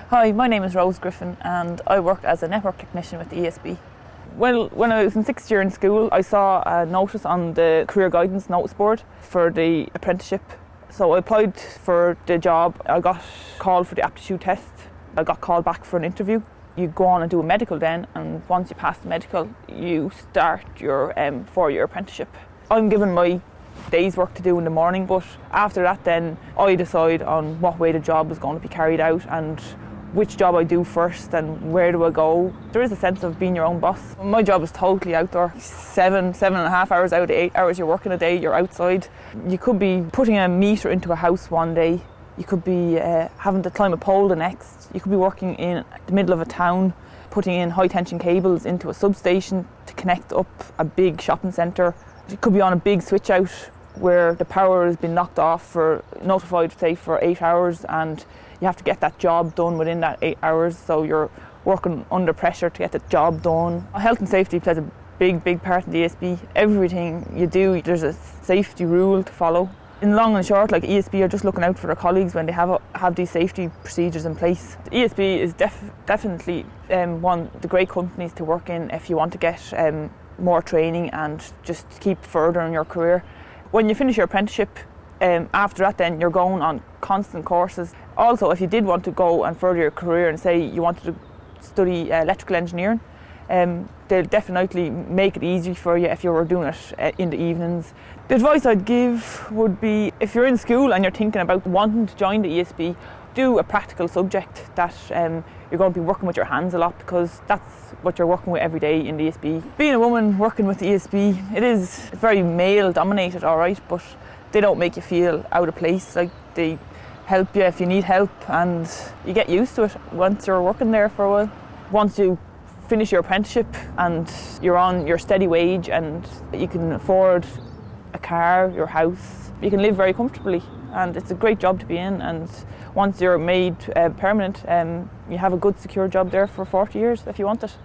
Hi, my name is Rose Griffin and I work as a network technician with the ESB. Well, when I was in sixth year in school, I saw a notice on the career guidance notice board for the apprenticeship. So I applied for the job. I got called for the aptitude test. I got called back for an interview. You go on and do a medical then, and once you pass the medical, you start your 4-year apprenticeship. I'm given my day's work to do in the morning, but after that then I decide on what way the job is going to be carried out and which job I do first and where do I go. There is a sense of being your own boss. My job is totally outdoor. 7.5 hours out of the 8 hours you're working a day, you're outside. You could be putting a meter into a house one day. You could be having to climb a pole the next. You could be working in the middle of a town, putting in high tension cables into a substation to connect up a big shopping centre. You could be on a big switch out where the power has been knocked off notified say for 8 hours, and you have to get that job done within that 8 hours, so you're working under pressure to get the job done. Health and safety plays a big part in the ESB. Everything you do, there's a safety rule to follow. In long and short, like ESB are just looking out for their colleagues when they have these safety procedures in place. The ESB is definitely one of the great companies to work in if you want to get more training and just keep furthering your career. When you finish your apprenticeship, after that then you're going on constant courses. Also, if you did want to go and further your career and say you wanted to study electrical engineering, they'll definitely make it easy for you if you were doing it in the evenings. The advice I'd give would be, if you're in school and you're thinking about wanting to join the ESB, do a practical subject that you're going to be working with your hands a lot, because that's what you're working with every day in the ESB. Being a woman working with the ESB, it's very male dominated, alright, but they don't make you feel out of place. Like, they help you if you need help and you get used to it once you're working there for a while. Once you finish your apprenticeship and you're on your steady wage and you can afford a car, your house, you can live very comfortably, and it's a great job to be in. And once you're made permanent, you have a good secure job there for 40 years if you want it.